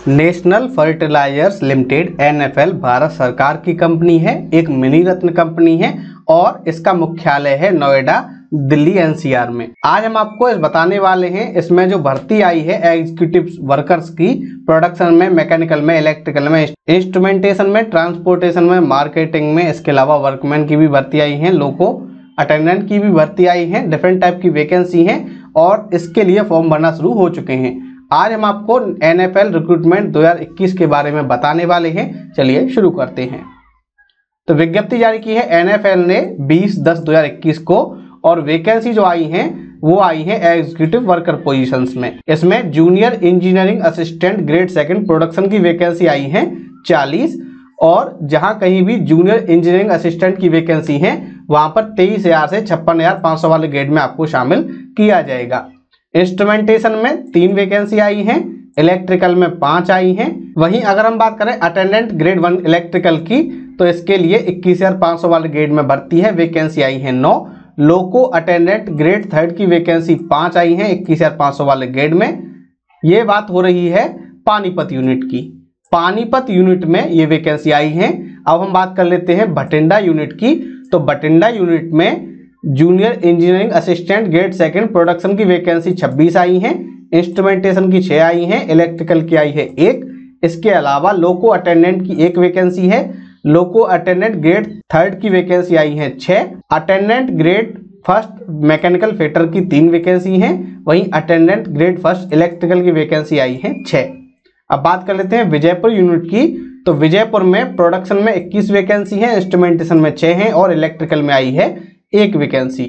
National fertilizers limited NFL Bharat सरकार की company है, एक मिनी रत्न कंपनी है और इसका मुख्यालय है नोएडा, दिल्ली NCR में। आज हम आपको इस बताने वाले हैं इसमें जो भर्ती आई है एग्जीक्यूटिव वर्कर्स की, प्रोडक्शन में, मैकेनिकल में, इलेक्ट्रिकल में, इंस्ट्रूमेंटेशन में, ट्रांसपोर्टेशन में, मार्केटिंग में, इसके अलावा वर्कमैन की भी भर्ती आई है, लोको अटेंडेंट की भी भर्ती आई है, डिफरेंट टाइप की वैकेंसी है और इसके लिए फॉर्म भरना शुरू हो चुके हैं। आज हम आपको NFL रिक्रूटमेंट 2021 के बारे में बताने वाले हैं। चलिए शुरू करते हैं। तो विज्ञप्ति जारी की है NFL ने 20/10/2021 को और वैकेंसी जो आई हैं वो आई है एग्जीक्यूटिव वर्कर पोजीशंस में। इसमें junior engineering assistant grade 2 production की वैकेंसी आई है 40 और जहां कहीं भी जूनियर इंजीनियरिंग असिस्टेंट की वैकेंसी है वहां पर 23,000 से 56,500 वाले ग्रेड में आपको शामिल किया जाएगा। इंस्ट्रूमेंटेशन में 3 वैकेंसी आई हैं, इलेक्ट्रिकल में 5 आई हैं। वहीं अगर हम बात करें अटेंडेंट ग्रेड 1 इलेक्ट्रिकल की तो इसके लिए 21,500 वाले ग्रेड में भर्ती है, वैकेंसी आई है 9। लोको अटेंडेंट ग्रेड 3 की वैकेंसी 5 आई है 21,500 वाले ग्रेड में। ये बात हो रही है पानीपत यूनिट की। पानीपत यूनिट में ये वैकेंसी आई है। अब हम बात कर लेते हैं बठिंडा यूनिट की। तो बठिंडा यूनिट में junior engineering assistant grade 2 production की वैकेंसी 26 आई हैं, इंस्ट्रूमेंटेशन की 6 आई हैं, इलेक्ट्रिकल की आई है 1। इसके अलावा लोको अटेंडेंट की 1 वैकेंसी है, लोको अटेंडेंट ग्रेड 3 की वैकेंसी आई है 6, अटेंडेंट ग्रेड 1 मैकेनिकल फिटर की 3 वैकेंसी हैं, वहीं अटेंडेंट ग्रेड 1 इलेक्ट्रिकल की वैकेंसी आई है 6। अब बात कर लेते हैं विजयपुर यूनिट की। तो विजयपुर में प्रोडक्शन में 21 वैकेंसी है, इंस्ट्रूमेंटेशन में 6 हैं और इलेक्ट्रिकल में आई है 1 वैकेंसी।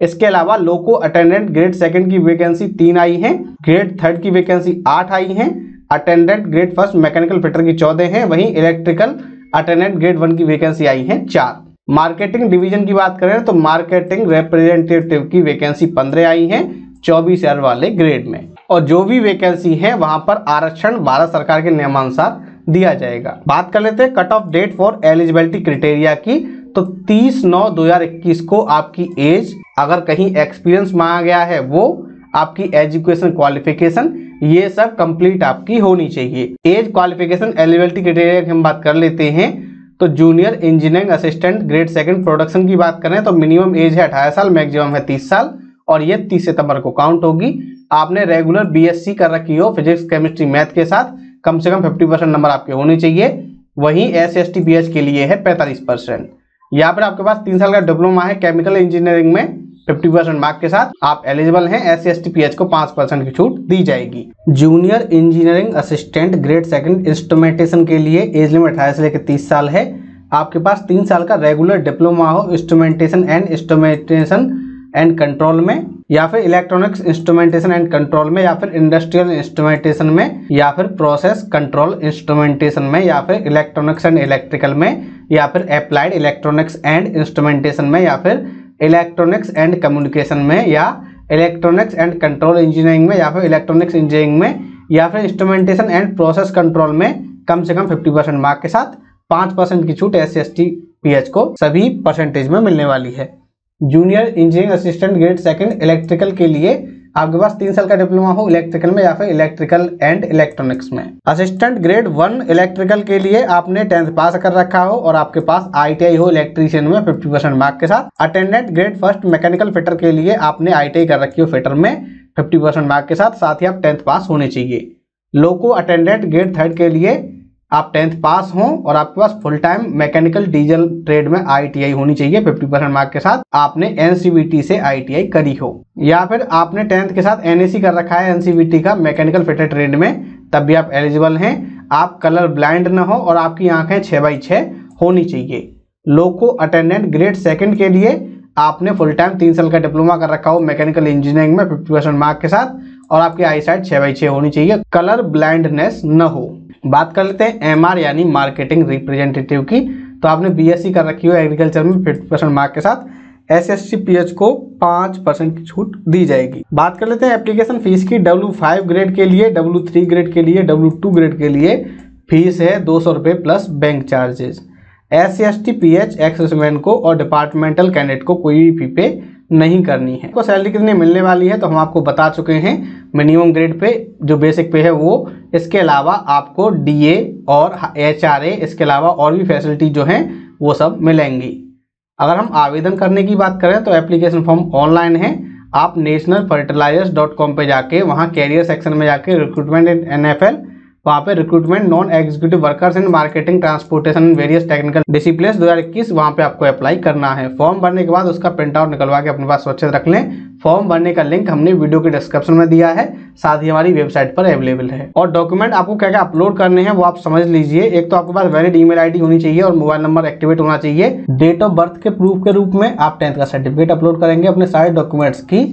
इसके अलावा लोको अटेंडेंट ग्रेड 2 की वैकेंसी 3 आई है, ग्रेड 3 की वैकेंसी 8 आई है, अटेंडेंट ग्रेड 1 मैकेनिकल फिटर की 14 है, वहीं इलेक्ट्रिकल अटेंडेंट ग्रेड 1 की वैकेंसी आई है 4। मार्केटिंग डिवीजन की बात करें तो मार्केटिंग रिप्रेजेंटेटिव की वैकेंसी 15 आई है 24,000 वाले ग्रेड में। और जो भी वैकेंसी है वहां पर आरक्षण भारत सरकार के नियमानुसार दिया जाएगा। बात कर लेते हैं cut off date for eligibility criteria की। तो 30/9/2021 को आपकी एज, अगर कहीं एक्सपीरियंस मांगा गया है वो, आपकी एजुकेशन क्वालिफिकेशन, ये सब कंप्लीट आपकी होनी चाहिए। एज क्वालिफिकेशन एलिजिबिलिटी क्राइटेरिया की हम बात कर लेते हैं। तो junior engineering assistant grade 2 production की बात करें तो मिनिमम एज है 18 साल, मैक्सिमम है 30 साल और ये 30 सितंबर को काउंट होगी। आपने रेगुलर BSc कर रखी हो फिजिक्स केमिस्ट्री मैथ के साथ, कम से कम 50% नंबर आपके होने चाहिए। वहीं SC/ST PH के लिए है 45%। यहाँ पर आपके पास 3 साल का डिप्लोमा है केमिकल इंजीनियरिंग में 50% मार्क के साथ आप एलिजिबल हैं। SC/ST PH को 5% की छूट दी जाएगी। Junior engineering assistant grade 2 instrumentation के लिए एज लिमिट 18 से लेकर 30 साल है। आपके पास 3 साल का रेगुलर डिप्लोमा हो इंस्ट्रूमेंटेशन एंड कंट्रोल में, या फिर इलेक्ट्रॉनिक्स इंस्ट्रूमेंटेशन एंड कंट्रोल में, या फिर इंडस्ट्रियल इंस्ट्रूमेंटेशन में, या फिर प्रोसेस कंट्रोल इंस्ट्रूमेंटेशन में, या फिर इलेक्ट्रॉनिक्स एंड इलेक्ट्रिकल में, या फिर अप्लाइड इलेक्ट्रॉनिक्स एंड इंस्ट्रूमेंटेशन में, या फिर इलेक्ट्रॉनिक्स एंड कम्युनिकेशन में, या इलेक्ट्रॉनिक्स एंड कंट्रोल इंजीनियरिंग में, या फिर इलेक्ट्रॉनिक्स इंजीनियरिंग में, या फिर इंस्ट्रूमेंटेशन एंड प्रोसेस कंट्रोल में कम से कम 50% मार्क के साथ 5% की छूट SC/ST PH को सभी परसेंटेज में मिलने वाली है। Junior engineering assistant grade 2 electrical के लिए आपके पास 3 साल का डिप्लोमा हो इलेक्ट्रिकल में या फिर इलेक्ट्रिकल एंड इलेक्ट्रॉनिक्स में। असिस्टेंट ग्रेड 1 इलेक्ट्रिकल के लिए आपने 10th पास कर रखा हो और आपके पास ITI हो इलेक्ट्रीशियन में 50% मार्क के साथ। अटेंडेंट ग्रेड 1 मैकेनिकल फिटर के लिए आपने ITI कर रखी हो फिटर में 50% मार्क के साथ, साथ ही आप 10th पास होने चाहिए। लोको अटेंडेंट ग्रेड 3 के लिए आप 10th पास हों और आपके पास full time mechanical diesel trade में ITI होनी चाहिए 50% मार्क के साथ। आपने NCVT से ITI करी हो या फिर आपने 10th के साथ NAC कर रखा है NCVT का मैकेनिकल फिटर ट्रेड में, तब भी आप एलिजिबल हैं। आप कलर ब्लाइंड न हो और आपकी आंखें 6/6 होनी चाहिए। लोको अटेंडेंट ग्रेड 2 के लिए आपने फुल टाइम 3 साल का डिप्लोमा कर रखा हो मैकेनिकल इंजीनियरिंग में 50% मार्क के साथ और आपकी आई साइट 6/6 होनी चाहिए, कलर ब्लाइंडनेस न हो। बात कर लेते हैं MR यानी मार्केटिंग रिप्रेजेंटेटिव की। तो आपने BSc कर रखी हो एग्रीकल्चर में 50% मार्क के साथ, SC/ST PH को 5% की छूट दी जाएगी। बात कर लेते हैं एप्लीकेशन फीस की। W5 ग्रेड के लिए, W3 ग्रेड के लिए, W2 ग्रेड के लिए फीस है 200 रुपये plus bank charges. SC/ST PH एक्सेसमैन को और डिपार्टमेंटल कैंडिडेट को कोई फी पे नहीं करनी है। आपको सैलरी कितनी मिलने वाली है तो हम आपको बता चुके हैं। मिनिमम ग्रेड पे जो बेसिक पे है वो इसके अलावा आपको DA और HRA, इसके अलावा और भी फैसिलिटी जो हैं वो सब मिलेंगी। अगर हम आवेदन करने की बात करें तो एप्लीकेशन फॉर्म ऑनलाइन है। आप nationalfertilizers.com पे जाके वहाँ कैरियर सेक्शन में जाके रिक्रूटमेंट इन NFL, वहाँ पे recruitment non executive workers in marketing transportation various technical disciplines 2021, वहाँ पे आपको अप्लाई करना है। फॉर्म भरने के बाद उसका प्रिंट आउट निकलवा के अपने पास सुरक्षित रख लें। फॉर्म भरने का लिंक हमने वीडियो के डिस्क्रिप्शन में दिया है, साथ ही हमारी वेबसाइट पर अवेलेबल है। और डॉक्यूमेंट आपको क्या क्या अपलोड करने हैं वो आप समझ लीजिए। एक तो आपके पास वैलिड ईमेल आईडी होनी चाहिए और मोबाइल नंबर एक्टिवेट होना चाहिए। डेट ऑफ बर्थ के प्रूफ के रूप में आप 10th का सर्टिफिकेट अपलोड करेंगे। अपने सारे डॉक्यूमेंट्स की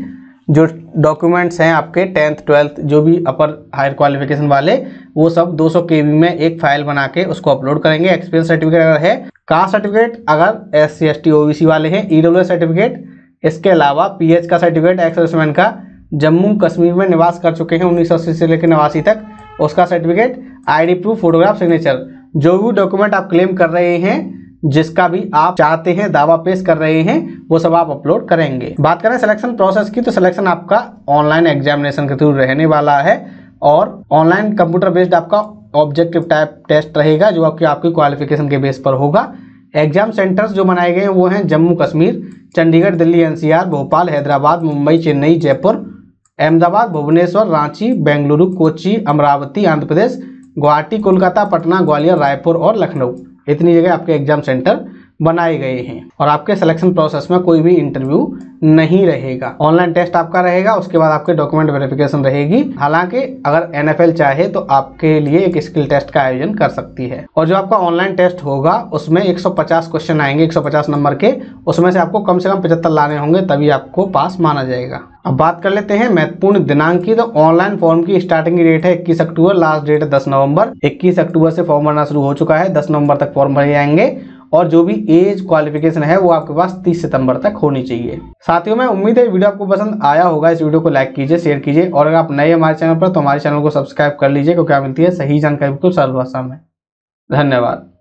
जो डॉक्यूमेंट्स हैं आपके 10th 12th जो भी अपर हायर क्वालिफिकेशन वाले, वो सब 200 KB में एक फाइल बना के उसको अपलोड करेंगे। एक्सपीरियंस सर्टिफिकेट अगर है, कास्ट सर्टिफिकेट अगर SC ST OBC वाले हैं, EWS सर्टिफिकेट, इसके अलावा PH का सर्टिफिकेट, एक्स सर्विसमैन का, जम्मू कश्मीर में निवास कर चुके हैं 1980 से लेकर 89 तक, उसका certificate, ID proof, photograph, signature, जो भी डॉक्यूमेंट आप क्लेम कर रहे हैं, जिसका भी आप चाहते हैं दावा पेश कर रहे हैं, वो सब आप अपलोड करेंगे। बात करें सिलेक्शन प्रोसेस की, तो सिलेक्शन आपका ऑनलाइन एग्जामिनेशन के थ्रू रहने वाला है और ऑनलाइन कंप्यूटर बेस्ड आपका ऑब्जेक्टिव टाइप टेस्ट रहेगा जो आपकी क्वालिफिकेशन के बेस पर होगा। एग्जाम सेंटर्स जो बनाए गए हैं वो हैं जम्मू कश्मीर, चंडीगढ़, दिल्ली NCR, भोपाल, हैदराबाद, मुंबई, चेन्नई, जयपुर, अहमदाबाद, भुवनेश्वर, रांची, बेंगलुरु, कोच्चि, अमरावती आंध्र प्रदेश, गुवाहाटी, कोलकाता, पटना, ग्वालियर, रायपुर और लखनऊ। इतनी जगह आपके एग्जाम सेंटर बनाए गए हैं और आपके सिलेक्शन प्रोसेस में कोई भी इंटरव्यू नहीं रहेगा। ऑनलाइन टेस्ट आपका रहेगा, उसके बाद आपके डॉक्यूमेंट वेरिफिकेशन रहेगी। हालांकि अगर NFL चाहे तो आपके लिए एक स्किल टेस्ट का आयोजन कर सकती है। और जो आपका ऑनलाइन टेस्ट होगा उसमें 150 क्वेश्चन आएंगे, 150 नंबर के, उसमें से आपको कम से कम 75 लाने होंगे, तभी आपको पास माना जाएगा। अब बात कर लेते हैं महत्वपूर्ण दिनांक की। तो ऑनलाइन फॉर्म की स्टार्टिंग डेट है 21 अक्टूबर, लास्ट डेट है 10 नवंबर। 21 अक्टूबर से फॉर्म भरना शुरू हो चुका है, 10 नवंबर तक फॉर्म भरे जाएंगे और जो भी एज क्वालिफिकेशन है वो आपके पास 30 सितंबर तक होनी चाहिए। साथियों, मैं उम्मीद है वीडियो आपको पसंद आया होगा। इस वीडियो को लाइक कीजिए, शेयर कीजिए और अगर आप नए हमारे चैनल पर तो हमारे चैनल को सब्सक्राइब कर लीजिए, क्योंकि मिलती है सही जानकारी बिल्कुल सरल भाषा में। धन्यवाद।